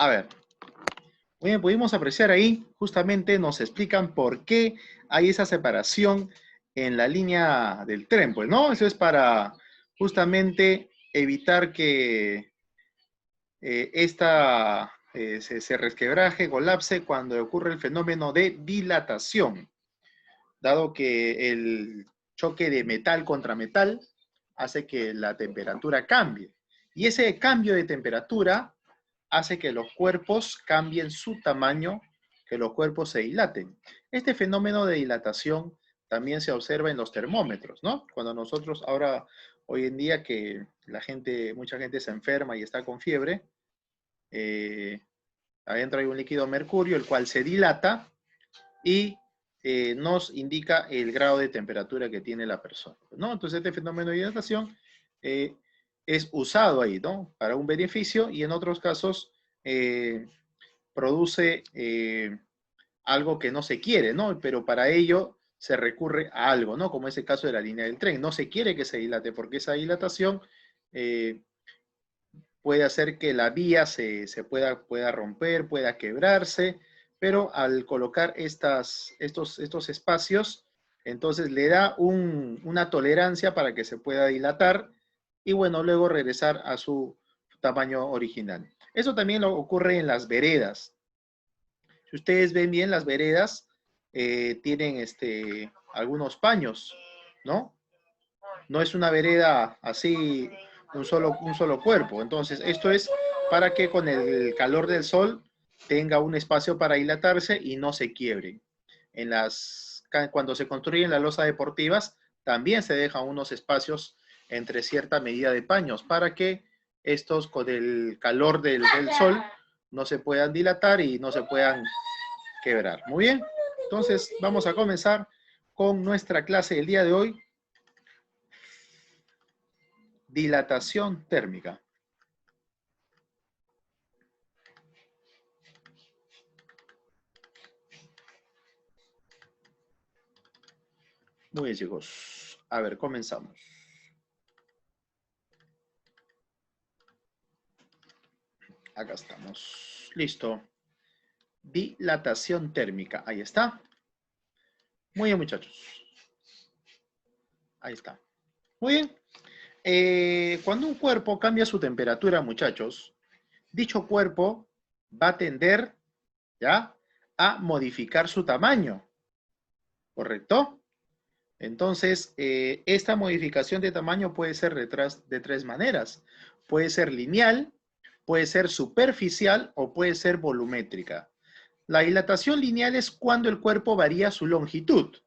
A ver, muy bien, pudimos apreciar ahí, justamente nos explican por qué hay esa separación en la línea del tren, pues, ¿no? Eso es para justamente evitar que esta se resquebraje, colapse cuando ocurre el fenómeno de dilatación, dado que el choque de metal contra metal hace que la temperatura cambie. Y ese cambio de temperatura hace que los cuerpos cambien su tamaño, que los cuerpos se dilaten. Este fenómeno de dilatación también se observa en los termómetros, ¿no? Cuando nosotros ahora, hoy en día que mucha gente se enferma y está con fiebre, eh, adentro hay un líquido mercurio, el cual se dilata y nos indica el grado de temperatura que tiene la persona, ¿no? Entonces este fenómeno de dilatación eh, es usado ahí, ¿no? Para un beneficio y en otros casos eh, produce algo que no se quiere, ¿no? Pero para ello se recurre a algo, ¿no? Como es el caso de la línea del tren. No se quiere que se dilate porque esa dilatación eh, puede hacer que la vía pueda romper, pueda quebrarse, pero al colocar estos espacios, entonces le da una tolerancia para que se pueda dilatar y bueno, luego regresar a su tamaño original. Eso también lo ocurre en las veredas. Si ustedes ven bien, las veredas tienen algunos paños, ¿no? No es una vereda así, un solo cuerpo. Entonces, esto es para que con el calor del sol tenga un espacio para dilatarse y no se quiebre. Cuando se construyen las losas deportivas, también se dejan unos espacios entre cierta medida de paños para que estos con el calor del sol no se puedan dilatar y no se puedan quebrar. Muy bien, entonces vamos a comenzar con nuestra clase del día de hoy. Dilatación térmica. Muy bien, chicos. A ver, comenzamos. Acá estamos. Listo. Dilatación térmica. Ahí está. Muy bien, muchachos. Ahí está. Muy bien. Cuando un cuerpo cambia su temperatura, muchachos, dicho cuerpo va a tender, ¿ya?, a modificar su tamaño. ¿Correcto? Entonces, esta modificación de tamaño puede ser de tres maneras. Puede ser lineal, puede ser superficial o puede ser volumétrica. La dilatación lineal es cuando el cuerpo varía su longitud.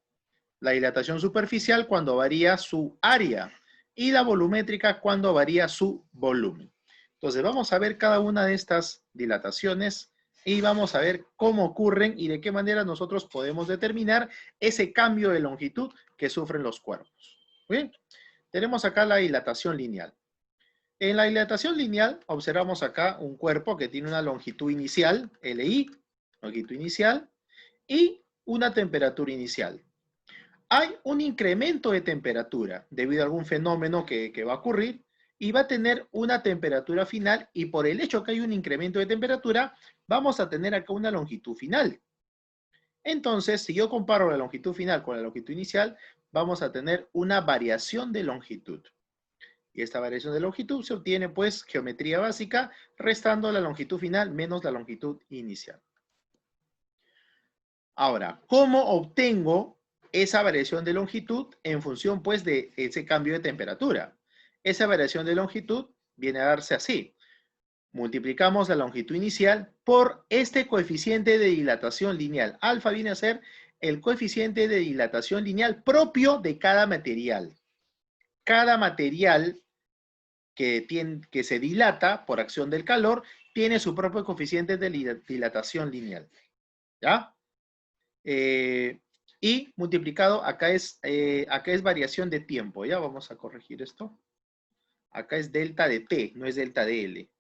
La dilatación superficial cuando varía su área. Y la volumétrica cuando varía su volumen. Entonces, vamos a ver cada una de estas dilataciones y vamos a ver cómo ocurren y de qué manera nosotros podemos determinar ese cambio de longitud que sufren los cuerpos. Bien, tenemos acá la dilatación lineal. En la dilatación lineal observamos acá un cuerpo que tiene una longitud inicial, LI, longitud inicial, y una temperatura inicial. Hay un incremento de temperatura debido a algún fenómeno que va a ocurrir y va a tener una temperatura final y por el hecho que hay un incremento de temperatura, vamos a tener acá una longitud final. Entonces, si yo comparo la longitud final con la longitud inicial, vamos a tener una variación de longitud. Y esta variación de longitud se obtiene, pues, geometría básica, restando la longitud final menos la longitud inicial. Ahora, ¿cómo obtengo esa variación de longitud en función, pues, de ese cambio de temperatura? Esa variación de longitud viene a darse así. Multiplicamos la longitud inicial por este coeficiente de dilatación lineal. Alfa viene a ser el coeficiente de dilatación lineal propio de cada material. Cada material que se dilata por acción del calor tiene su propio coeficiente de dilatación lineal. ¿Ya? Y multiplicado, acá es variación de tiempo. Ya vamos a corregir esto. Acá es delta de T, no es delta de L.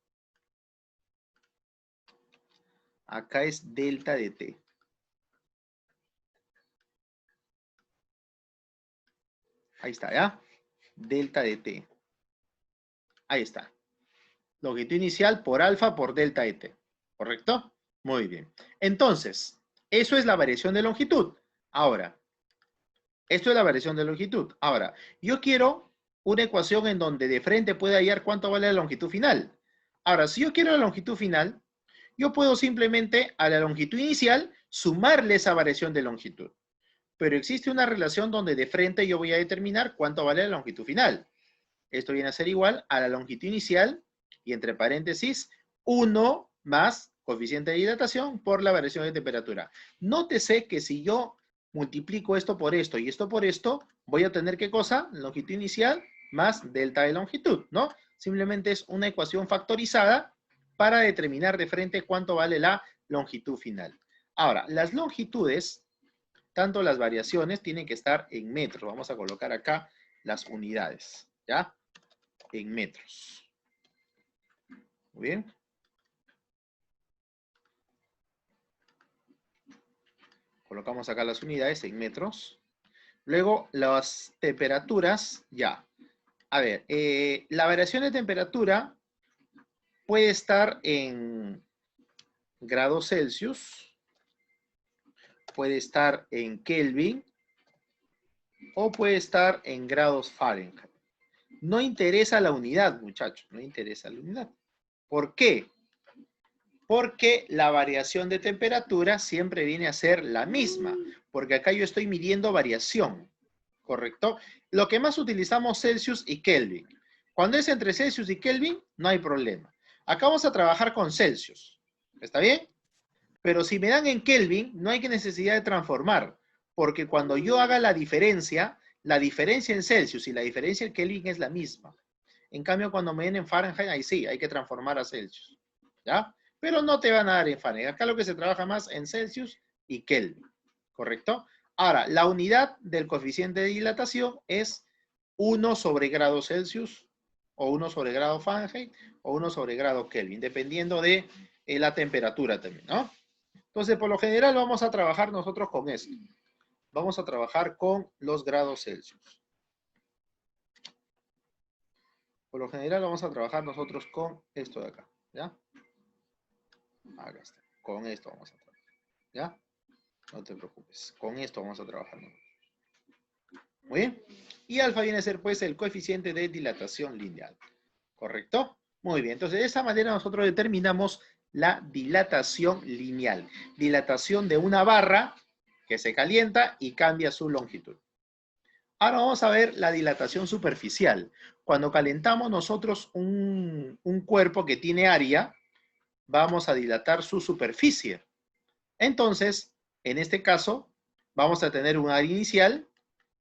Acá es delta de T. Ahí está, ¿ya? Delta de T. Ahí está. Longitud inicial por alfa por delta de T. ¿Correcto? Muy bien. Entonces, eso es la variación de longitud. Ahora, esto es la variación de longitud. Ahora, yo quiero una ecuación en donde de frente pueda hallar cuánto vale la longitud final. Ahora, si yo quiero la longitud final, yo puedo simplemente a la longitud inicial sumarle esa variación de longitud. Pero existe una relación donde de frente yo voy a determinar cuánto vale la longitud final. Esto viene a ser igual a la longitud inicial y entre paréntesis 1 más coeficiente de dilatación por la variación de temperatura. Nótese que si yo multiplico esto por esto y esto por esto, voy a tener ¿qué cosa? Longitud inicial más delta de longitud, ¿no? Simplemente es una ecuación factorizada para determinar de frente cuánto vale la longitud final. Ahora, las longitudes, tanto las variaciones, tienen que estar en metros. Vamos a colocar acá las unidades, ¿ya? En metros. Muy bien. Colocamos acá las unidades en metros. Luego, las temperaturas, ya. A ver, la variación de temperatura puede estar en grados Celsius, puede estar en Kelvin, o puede estar en grados Fahrenheit. No interesa la unidad, muchachos, no interesa la unidad. ¿Por qué? Porque la variación de temperatura siempre viene a ser la misma, porque acá yo estoy midiendo variación, ¿correcto? Lo que más utilizamos Celsius y Kelvin. Cuando es entre Celsius y Kelvin, no hay problema. Acá vamos a trabajar con Celsius, ¿está bien? Pero si me dan en Kelvin, no hay necesidad de transformar, porque cuando yo haga la diferencia en Celsius y la diferencia en Kelvin es la misma. En cambio, cuando me den en Fahrenheit, ahí sí, hay que transformar a Celsius, ¿ya? Pero no te van a dar en Fahrenheit. Acá lo que se trabaja más en Celsius y Kelvin, ¿correcto? Ahora, la unidad del coeficiente de dilatación es 1 sobre grado Celsius, o 1 sobre grado Fahrenheit, o 1 sobre grado Kelvin, dependiendo de la temperatura también, ¿no? Entonces, por lo general vamos a trabajar nosotros con esto. Vamos a trabajar con los grados Celsius. Por lo general vamos a trabajar nosotros con esto de acá, ¿ya? Acá está. Con esto vamos a trabajar, ¿ya? No te preocupes. Con esto vamos a trabajar, ¿no? Muy bien. Y alfa viene a ser, pues, el coeficiente de dilatación lineal. ¿Correcto? Muy bien. Entonces, de esa manera nosotros determinamos la dilatación lineal. Dilatación de una barra que se calienta y cambia su longitud. Ahora vamos a ver la dilatación superficial. Cuando calentamos nosotros un cuerpo que tiene área, vamos a dilatar su superficie. Entonces, en este caso, vamos a tener un área inicial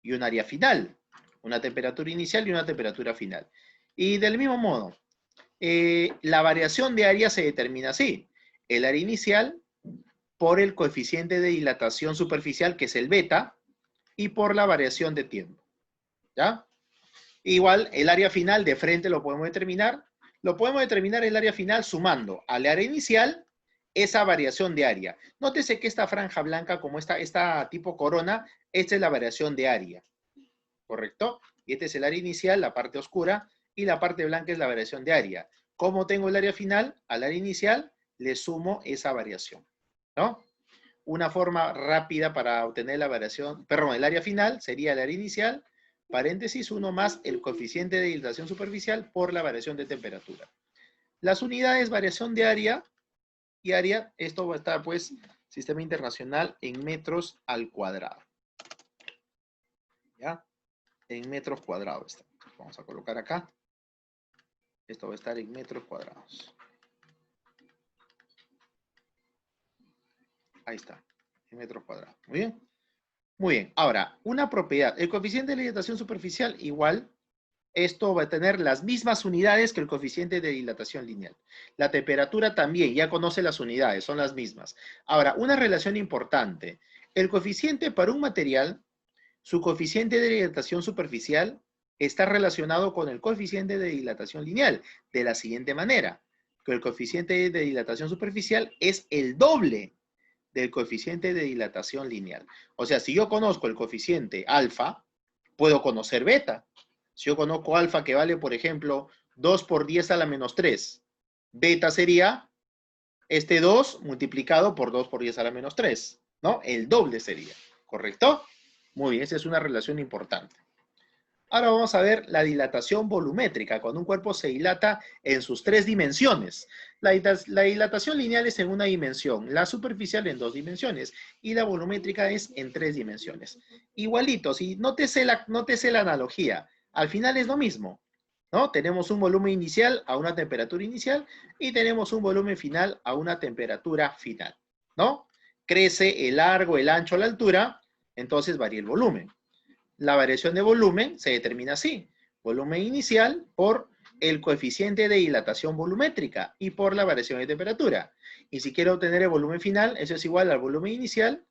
y un área final. Una temperatura inicial y una temperatura final. Y del mismo modo, la variación de área se determina así. El área inicial por el coeficiente de dilatación superficial, que es el beta, y por la variación de tiempo. ¿Ya? Igual, el área final de frente lo podemos determinar. Lo podemos determinar el área final sumando al área inicial esa variación de área. Nótese que esta franja blanca, como esta tipo corona, esta es la variación de área. ¿Correcto? Y este es el área inicial, la parte oscura, y la parte blanca es la variación de área. ¿Cómo tengo el área final? Al área inicial le sumo esa variación, ¿no? Una forma rápida para obtener la variación, perdón, el área final sería el área inicial, paréntesis 1 más el coeficiente de dilatación superficial por la variación de temperatura. Las unidades, variación de área y área, esto va a estar, pues, sistema internacional en metros al cuadrado. ¿Ya? En metros cuadrados. Vamos a colocar acá. Esto va a estar en metros cuadrados. Ahí está, en metros cuadrados. Muy bien. Muy bien. Ahora, una propiedad. El coeficiente de dilatación superficial igual. Esto va a tener las mismas unidades que el coeficiente de dilatación lineal. La temperatura también, ya conoce las unidades, son las mismas. Ahora, una relación importante. El coeficiente para un material, su coeficiente de dilatación superficial está relacionado con el coeficiente de dilatación lineal de la siguiente manera, que el coeficiente de dilatación superficial es el doble del coeficiente de dilatación lineal. O sea, si yo conozco el coeficiente alfa, puedo conocer beta. Si yo conozco alfa que vale, por ejemplo, 2 por 10 a la menos 3, beta sería Este 2 multiplicado por 2 por 10 a la menos 3, ¿no? El doble sería, ¿correcto? Muy bien, esa es una relación importante. Ahora vamos a ver la dilatación volumétrica, cuando un cuerpo se dilata en sus 3 dimensiones. La dilatación lineal es en una dimensión, la superficial en 2 dimensiones y la volumétrica es en 3 dimensiones. Igualito, si nótese la analogía, al final es lo mismo, ¿no? Tenemos un volumen inicial a una temperatura inicial y tenemos un volumen final a una temperatura final, ¿no? Crece el largo, el ancho, la altura, entonces varía el volumen. La variación de volumen se determina así. Volumen inicial por el coeficiente de dilatación volumétrica y por la variación de temperatura. Y si quiero obtener el volumen final, eso es igual al volumen inicial,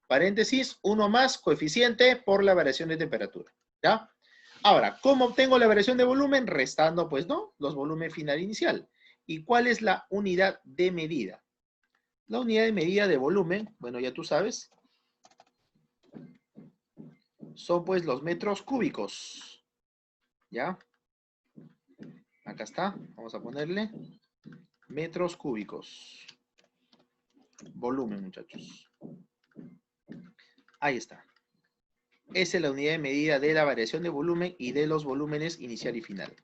paréntesis, 1 más coeficiente por la variación de temperatura. ¿Ya? Ahora, ¿cómo obtengo la variación de volumen? Restando, pues, ¿no? Los volumen final inicial. ¿Y cuál es la unidad de medida? La unidad de medida de volumen, bueno, ya tú sabes, son pues los metros cúbicos. ¿Ya? Acá está, vamos a ponerle metros cúbicos. Volumen, muchachos. Ahí está. Esa es la unidad de medida de la variación de volumen y de los volúmenes inicial y final.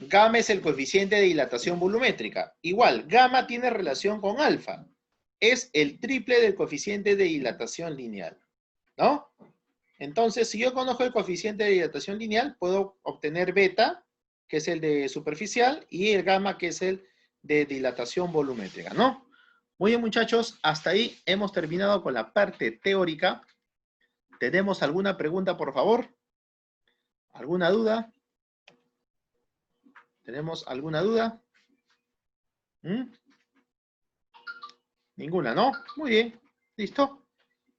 Gamma es el coeficiente de dilatación volumétrica. Igual, gamma tiene relación con alfa. Es el triple del coeficiente de dilatación lineal, ¿no? Entonces, si yo conozco el coeficiente de dilatación lineal, puedo obtener beta, que es el de superficial, y el gamma, que es el de dilatación volumétrica, ¿no? Muy bien, muchachos, hasta ahí hemos terminado con la parte teórica. ¿Tenemos alguna pregunta, por favor? ¿Alguna duda? ¿Tenemos alguna duda? ¿Mm? Ninguna, ¿no? Muy bien, ¿listo?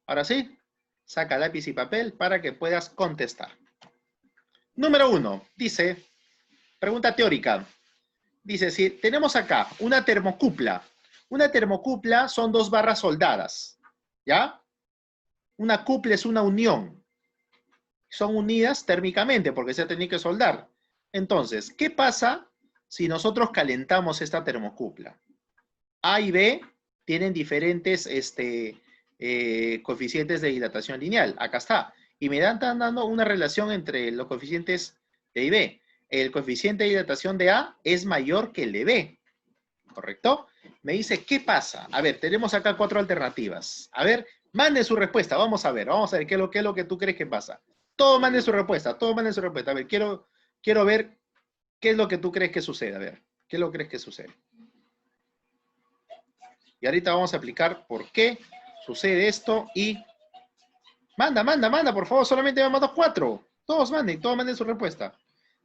Ahora sí, saca lápiz y papel para que puedas contestar. Número 1, dice, pregunta teórica. Dice, si tenemos acá una termocupla son 2 barras soldadas, ¿ya? Una cupla es una unión. Son unidas térmicamente porque se tiene que soldar. Entonces, ¿qué pasa si nosotros calentamos esta termocupla? A y B tienen diferentes coeficientes de dilatación lineal. Acá está. Y me están dando una relación entre los coeficientes de A y B. El coeficiente de dilatación de A es mayor que el de B. ¿Correcto? Me dice, ¿qué pasa? A ver, tenemos acá 4 alternativas. A ver, manden su respuesta. Vamos a ver qué es lo que tú crees que pasa. Todos manden su respuesta, todos manden su respuesta. A ver, quiero ver qué es lo que tú crees que sucede. A ver, ¿qué es lo que crees que sucede? Y ahorita vamos a explicar por qué sucede esto y... Manda, por favor, solamente me mandas 4. Todos manden su respuesta.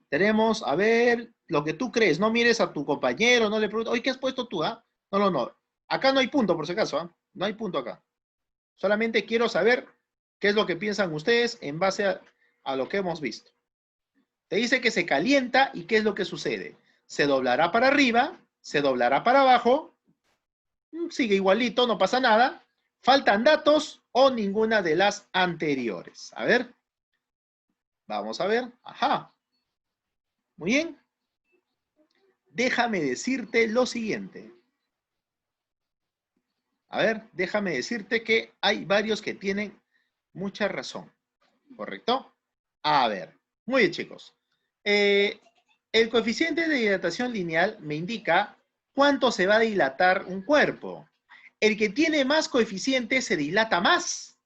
Tenemos, a ver, lo que tú crees. No mires a tu compañero, no le preguntes, oye, ¿qué has puesto tú? ¿Ah? No. Acá no hay punto, por si acaso, ¿ah? No hay punto acá. Solamente quiero saber qué es lo que piensan ustedes en base a lo que hemos visto. Te dice que se calienta y ¿qué es lo que sucede? Se doblará para arriba, se doblará para abajo, sigue igualito, no pasa nada. ¿Faltan datos o ninguna de las anteriores? A ver. Vamos a ver. Ajá. Muy bien. Déjame decirte lo siguiente. A ver, déjame decirte que hay varios que tienen mucha razón. ¿Correcto? A ver. Muy bien, chicos. El coeficiente de dilatación lineal me indica cuánto se va a dilatar un cuerpo. El que tiene más coeficiente se dilata más.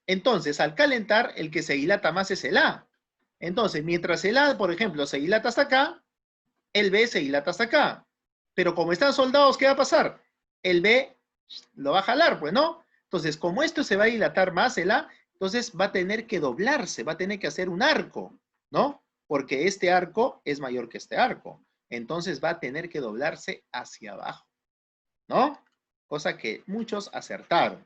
Entonces, al calentar, el que se dilata más es el A. Entonces, mientras el A, por ejemplo, se dilata hasta acá, el B se dilata hasta acá. Pero como están soldados, ¿qué va a pasar? El B lo va a jalar, pues, ¿no? Entonces, como esto se va a dilatar más, el A, entonces va a tener que doblarse, va a tener que hacer un arco, ¿no? Porque este arco es mayor que este arco. Entonces va a tener que doblarse hacia abajo, ¿no? Cosa que muchos acertaron.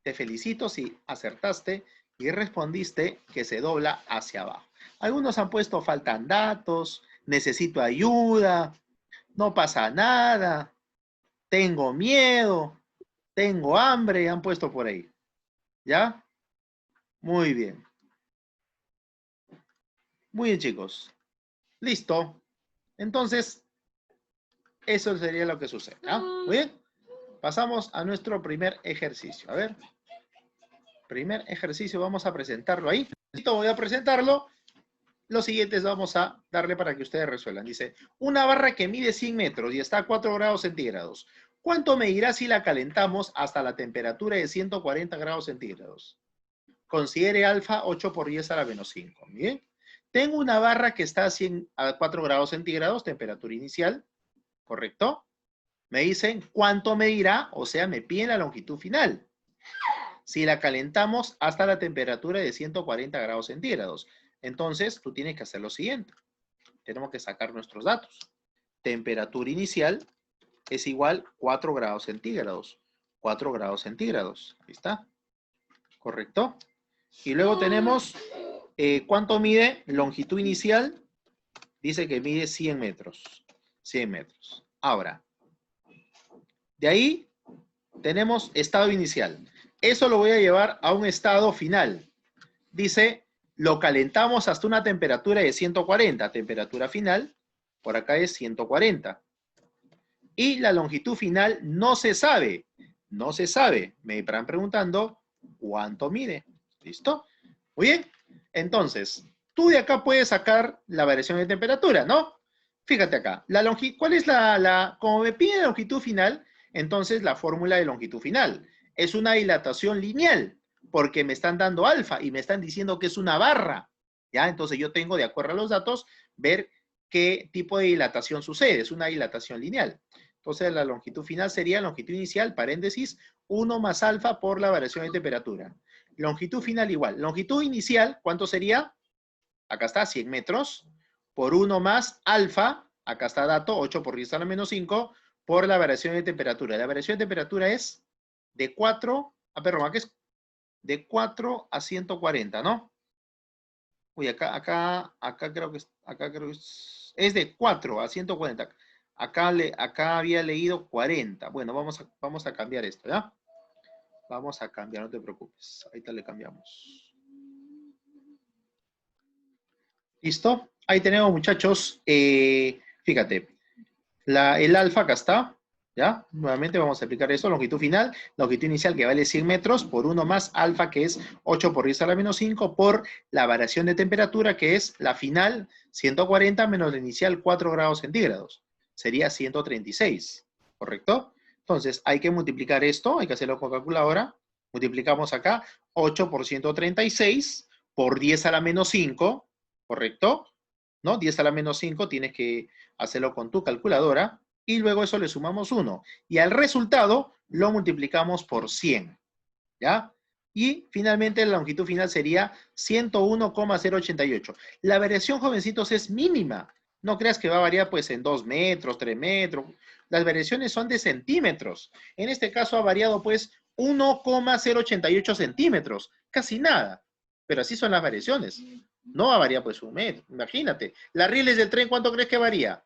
Te felicito si acertaste y respondiste que se dobla hacia abajo. Algunos han puesto faltan datos, necesito ayuda, no pasa nada, tengo miedo, tengo hambre, han puesto por ahí. ¿Ya? Muy bien. Muy bien, chicos. Listo. Entonces, Eso sería lo que sucede. ¿Ah? Muy bien. Pasamos a nuestro primer ejercicio. A ver. Primer ejercicio, vamos a presentarlo ahí. Voy a presentarlo. Los siguientes vamos a darle para que ustedes resuelvan. Dice, una barra que mide 100 metros y está a 4 grados centígrados. ¿Cuánto medirá si la calentamos hasta la temperatura de 140 grados centígrados? Considere alfa 8 por 10 a la menos 5. Bien. Tengo una barra que está a 4 grados centígrados, temperatura inicial, ¿correcto? Me dicen cuánto medirá, o sea, me piden la longitud final. Si la calentamos hasta la temperatura de 140 grados centígrados. Entonces, tú tienes que hacer lo siguiente. Tenemos que sacar nuestros datos. Temperatura inicial es igual 4 grados centígrados. 4 grados centígrados. Ahí está. ¿Correcto? Y luego tenemos, ¿cuánto mide? Longitud inicial. Dice que mide 100 metros. 100 metros. Ahora, de ahí tenemos estado inicial. Eso lo voy a llevar a un estado final. Dice, lo calentamos hasta una temperatura de 140. Temperatura final, por acá es 140. Y la longitud final no se sabe. No se sabe. Me estarán preguntando cuánto mide. ¿Listo? Muy bien. Entonces, tú de acá puedes sacar la variación de temperatura, ¿no? Fíjate acá. ¿Cuál es como me pide la longitud final, entonces la fórmula de longitud final es una dilatación lineal, porque me están dando alfa y me están diciendo que es una barra. ¿Ya? Entonces yo tengo, de acuerdo a los datos, ver qué tipo de dilatación sucede. Es una dilatación lineal. Entonces la longitud final sería longitud inicial, paréntesis, 1 más alfa por la variación de temperatura. Longitud final igual. Longitud inicial, ¿cuánto sería? Acá está, 100 metros, por 1 más alfa, acá está dato, 8 por 10 a la menos 5, por la variación de temperatura. La variación de temperatura es de 4, perdón, aquí es de 4 a 140, ¿no? Uy, acá creo que es de 4 a 140. Acá había leído 40. Bueno, vamos a cambiar esto, ¿ya? Vamos a cambiar, no te preocupes. Ahorita le cambiamos. ¿Listo? Ahí tenemos, muchachos. Fíjate, el alfa acá está. ¿Ya? Nuevamente vamos a aplicar eso. Longitud final, longitud inicial que vale 100 metros por 1 más alfa que es 8 por 10 a la menos 5 por la variación de temperatura que es la final 140 menos la inicial 4 grados centígrados. Sería 136. ¿Correcto? Entonces hay que multiplicar esto, hay que hacerlo con calculadora. Multiplicamos acá 8 por 136 por 10 a la menos 5. ¿Correcto? ¿No? 10 a la menos 5 tienes que hacerlo con tu calculadora. Y luego eso le sumamos 1. Y al resultado lo multiplicamos por 100. ¿Ya? Y finalmente la longitud final sería 101,088. La variación, jovencitos, es mínima. No creas que va a variar pues en 2 metros, 3 metros. Las variaciones son de centímetros. En este caso ha variado pues 1,088 centímetros. Casi nada. Pero así son las variaciones. No va a variar pues un metro. Imagínate. Las rieles del tren, ¿cuánto crees que varía?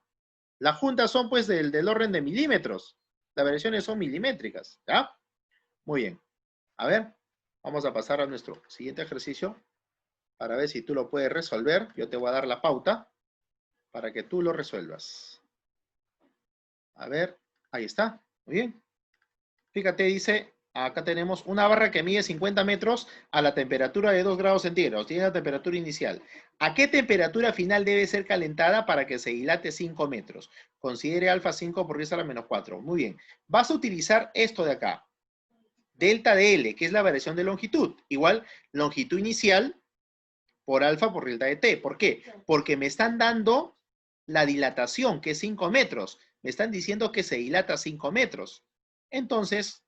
Las juntas son pues del orden de milímetros. Las variaciones son milimétricas. ¿Ya? Muy bien. A ver, vamos a pasar a nuestro siguiente ejercicio para ver si tú lo puedes resolver. Yo te voy a dar la pauta para que tú lo resuelvas. A ver, ahí está. Muy bien. Fíjate, dice, acá tenemos una barra que mide 50 metros a la temperatura de 2 grados centígrados. Tiene la temperatura inicial. ¿A qué temperatura final debe ser calentada para que se dilate 5 metros? Considere alfa 5 por 10 a la menos 4. Muy bien. Vas a utilizar esto de acá. Delta de L, que es la variación de longitud. Igual, longitud inicial por alfa por delta de T. ¿Por qué? Porque me están dando la dilatación, que es 5 metros. Me están diciendo que se dilata 5 metros. Entonces,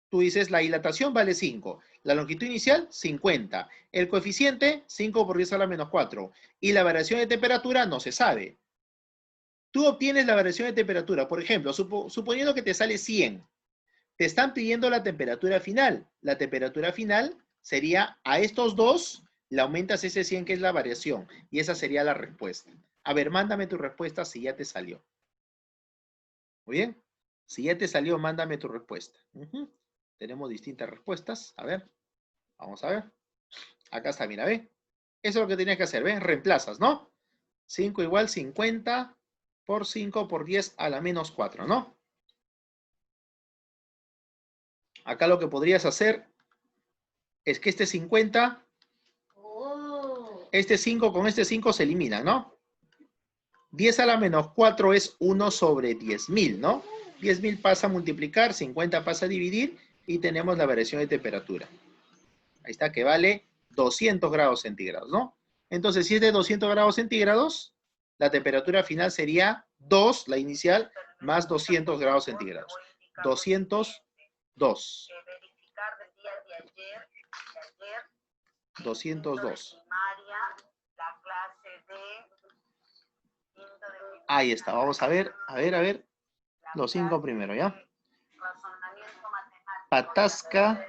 tú dices, la dilatación vale 5. La longitud inicial, 50. El coeficiente, 5 por 10 a la menos 4. Y la variación de temperatura no se sabe. Tú obtienes la variación de temperatura. Por ejemplo, suponiendo que te sale 100. Te están pidiendo la temperatura final. La temperatura final sería a estos dos, le aumentas ese 100 que es la variación. Y esa sería la respuesta. A ver, mándame tu respuesta si ya te salió. Muy bien. Si ya te salió, mándame tu respuesta. Tenemos distintas respuestas. A ver, vamos a ver. Acá está, mira, ¿ve? Eso es lo que tienes que hacer, ¿ves? Reemplazas, ¿no? 5 igual 50 por 5 por 10 a la menos 4, ¿no? Acá lo que podrías hacer es que este 50, este 5 con este 5 se elimina, ¿no? 10 a la menos 4 es 1 sobre 10.000, ¿no? 10.000 pasa a multiplicar, 50 pasa a dividir y tenemos la variación de temperatura. Ahí está, que vale 200 grados centígrados, ¿no? Entonces, si es de 200 grados centígrados, la temperatura final sería 2, la inicial, más 200 grados centígrados. 202. 202. Ahí está, vamos a ver, los 5 primero, ¿ya? Patasca,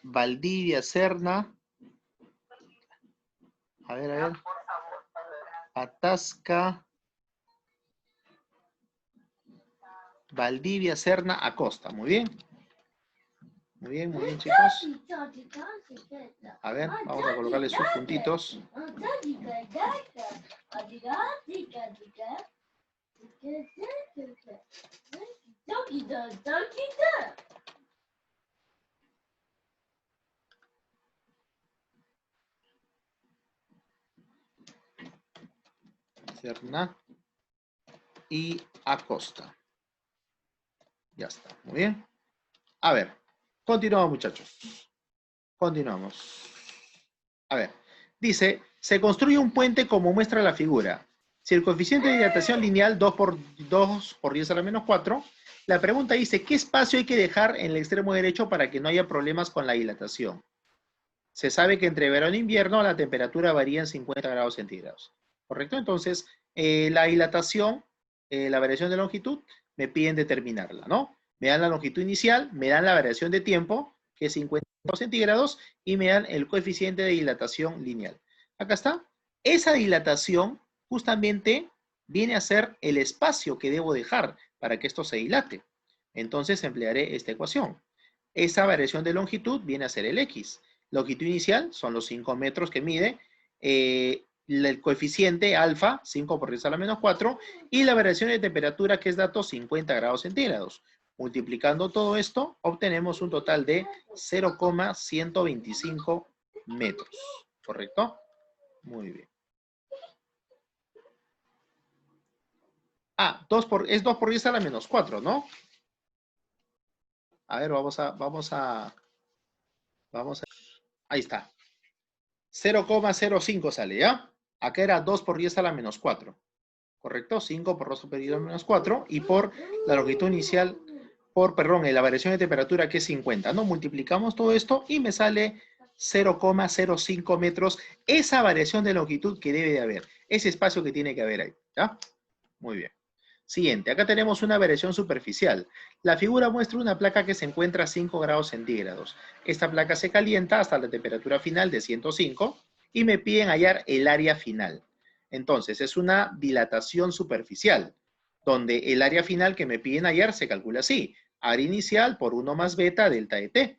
Valdivia, Serna. A ver. Patasca, Valdivia, Serna, Acosta. Muy bien. Muy bien, chicos. A ver, vamos a colocarle sus puntitos. Serna y Acosta. Ya está, muy bien. A ver, continuamos, muchachos. Continuamos. A ver, dice, se construye un puente como muestra la figura. Si el coeficiente de dilatación lineal 2 por 10 a la menos 4, la pregunta dice, ¿qué espacio hay que dejar en el extremo derecho para que no haya problemas con la dilatación? Se sabe que entre verano e invierno la temperatura varía en 50 grados centígrados. ¿Correcto? Entonces, la dilatación, la variación de longitud, me piden determinarla, ¿no? Me dan la longitud inicial, me dan la variación de tiempo, que es 50 grados centígrados, y me dan el coeficiente de dilatación lineal. Acá está. Esa dilatación justamente viene a ser el espacio que debo dejar para que esto se dilate. Entonces emplearé esta ecuación. Esa variación de longitud viene a ser el X. Longitud inicial son los 5 metros que mide, el coeficiente alfa, 5 por 10 a la menos 4, y la variación de temperatura, que es dato 50 grados centígrados. Multiplicando todo esto, obtenemos un total de 0,125 metros. ¿Correcto? Muy bien. Ah, es 2 por 10 a la menos 4, ¿no? A ver, vamos a... Ahí está. 0,05 sale, ¿ya? Acá era 2 por 10 a la menos 4. ¿Correcto? 5 por 2 superior a menos 4. Y por la longitud inicial, la variación de temperatura, que es 50, ¿no? Multiplicamos todo esto y me sale 0,05 metros. Esa variación de longitud que debe de haber. Ese espacio que tiene que haber ahí, ¿ya? Muy bien. Siguiente, acá tenemos una variación superficial. La figura muestra una placa que se encuentra a 5 grados centígrados. Esta placa se calienta hasta la temperatura final de 105 y me piden hallar el área final. Entonces, es una dilatación superficial, donde el área final que me piden hallar se calcula así. Área inicial por 1 más beta delta de T.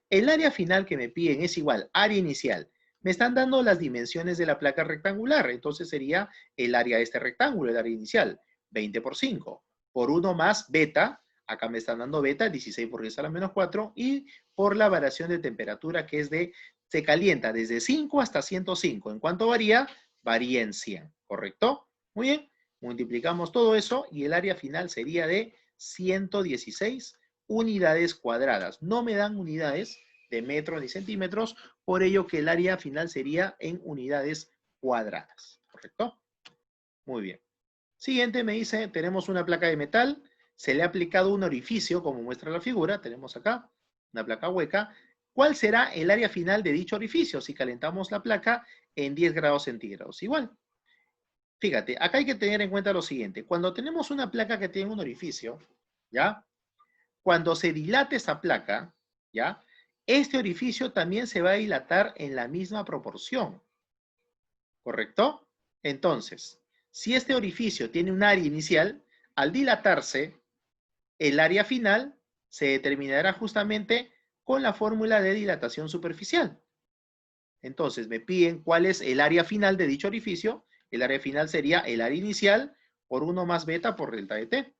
El área final que me piden es igual, área inicial. Me están dando las dimensiones de la placa rectangular, entonces sería el área de este rectángulo, el área inicial. 20 por 5, por 1 más beta, acá me están dando beta, 16 por 10 a la menos 4, y por la variación de temperatura, que es se calienta desde 5 hasta 105. ¿En cuánto varía? Varía en 100, ¿correcto? Muy bien, multiplicamos todo eso y el área final sería de 116 unidades cuadradas. No me dan unidades de metros ni centímetros, por ello que el área final sería en unidades cuadradas, ¿correcto? Muy bien. Siguiente me dice, tenemos una placa de metal, se le ha aplicado un orificio, como muestra la figura, tenemos acá una placa hueca. ¿Cuál será el área final de dicho orificio si calentamos la placa en 10 grados centígrados? Igual. Fíjate, acá hay que tener en cuenta lo siguiente. Cuando tenemos una placa que tiene un orificio, ¿ya? Cuando se dilate esa placa, ¿ya? Este orificio también se va a dilatar en la misma proporción. ¿Correcto? Entonces, si este orificio tiene un área inicial, al dilatarse, el área final se determinará justamente con la fórmula de dilatación superficial. Entonces me piden cuál es el área final de dicho orificio. El área final sería el área inicial por 1 más beta por delta de t.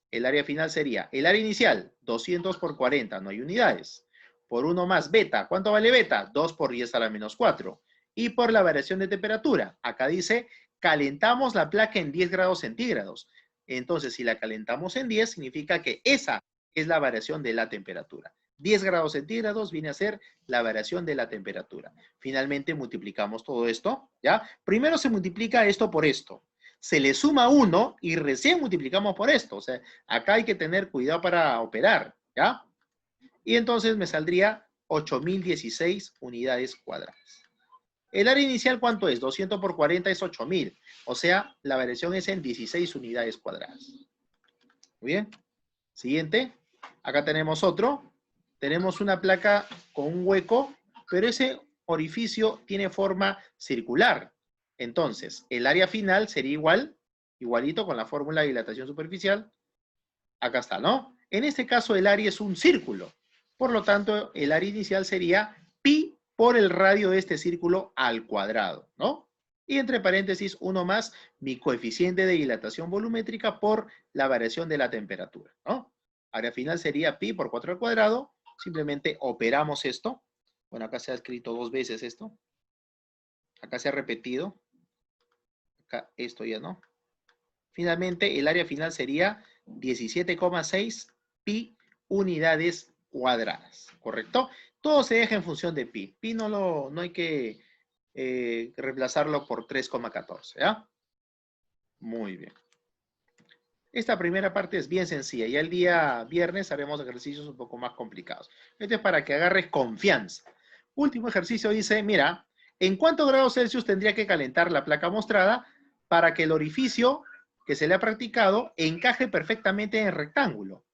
El área final sería el área inicial, 200 por 40, no hay unidades. Por 1 más beta, ¿cuánto vale beta? 2 por 10 a la menos 4. Y por la variación de temperatura, acá dice, calentamos la placa en 10 grados centígrados. Entonces, si la calentamos en 10, significa que esa es la variación de la temperatura. 10 grados centígrados viene a ser la variación de la temperatura. Finalmente multiplicamos todo esto, ¿ya? Primero se multiplica esto por esto. Se le suma 1 y recién multiplicamos por esto. O sea, acá hay que tener cuidado para operar, ¿ya? Y entonces me saldría 8016 unidades cuadradas. El área inicial, ¿cuánto es? 200 por 40 es 8000. O sea, la variación es en 16 unidades cuadradas. Muy bien. Siguiente. Acá tenemos otro. Tenemos una placa con un hueco, pero ese orificio tiene forma circular. Entonces, el área final sería igualito con la fórmula de dilatación superficial. Acá está, ¿no? En este caso, el área es un círculo. Por lo tanto, el área inicial sería pi por el radio de este círculo al cuadrado, ¿no? Y entre paréntesis, 1 más mi coeficiente de dilatación volumétrica por la variación de la temperatura, ¿no? Área final sería pi por 4 al cuadrado. Simplemente operamos esto. Bueno, acá se ha escrito 2 veces esto. Acá se ha repetido. Acá esto ya no. Finalmente, el área final sería 17,6 pi unidades cuadradas, ¿correcto? Todo se deja en función de pi. Pi no hay que reemplazarlo por 3,14, ¿ya? Muy bien. Esta primera parte es bien sencilla. Ya el día viernes haremos ejercicios un poco más complicados. Este es para que agarres confianza. Último ejercicio dice, mira, ¿en cuántos grados Celsius tendría que calentar la placa mostrada para que el orificio que se le ha practicado encaje perfectamente en el rectángulo?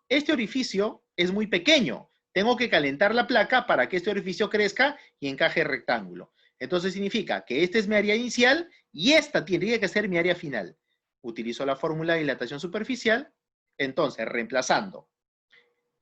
Este orificio es muy pequeño. Tengo que calentar la placa para que este orificio crezca y encaje el rectángulo. Entonces significa que esta es mi área inicial y esta tendría que ser mi área final. Utilizo la fórmula de dilatación superficial. Entonces, reemplazando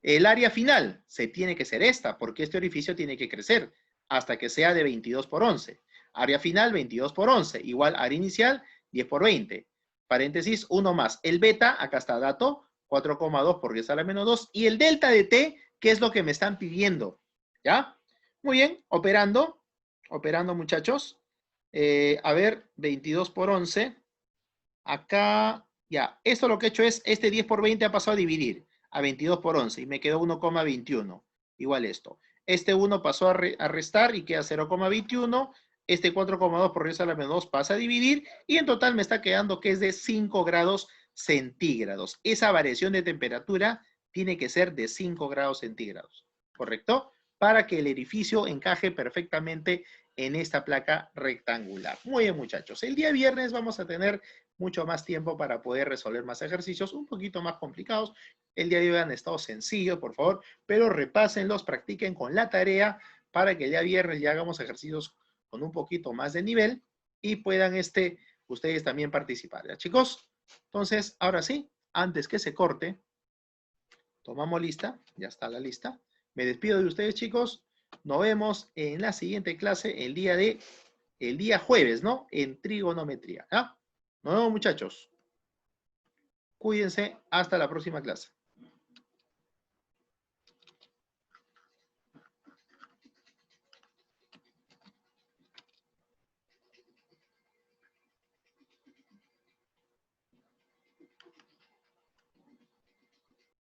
el área final, se tiene que ser esta, porque este orificio tiene que crecer hasta que sea de 22 por 11. Área final, 22 por 11, igual área inicial, 10 por 20. Paréntesis, 1 más. El beta, acá está dato, 4,2 por 10 a la menos 2. Y el delta de t, que es lo que me están pidiendo. ¿Ya? Muy bien, operando muchachos. A ver, 22 por 11. Acá, ya, esto lo que he hecho es, este 10 por 20 ha pasado a dividir a 22 por 11 y me quedó 1,21. Igual esto. Este 1 pasó a restar y queda 0,21. Este 4,2 por 10 a la menos 2 pasa a dividir y en total me está quedando que es de 5 grados centígrados. Esa variación de temperatura tiene que ser de 5 grados centígrados, ¿correcto? Para que el edificio encaje perfectamente en esta placa rectangular. Muy bien, muchachos. El día viernes vamos a tener mucho más tiempo para poder resolver más ejercicios un poquito más complicados. El día de hoy han estado sencillos, por favor, pero repásenlos, practiquen con la tarea para que el día viernes ya hagamos ejercicios con un poquito más de nivel y puedan ustedes también participar. ¿Ya, chicos? Entonces, ahora sí, antes que se corte, tomamos lista, ya está la lista. Me despido de ustedes, chicos. Nos vemos en la siguiente clase el día jueves, ¿no? En trigonometría. ¿Ah? Nos vemos, muchachos. Cuídense. Hasta la próxima clase.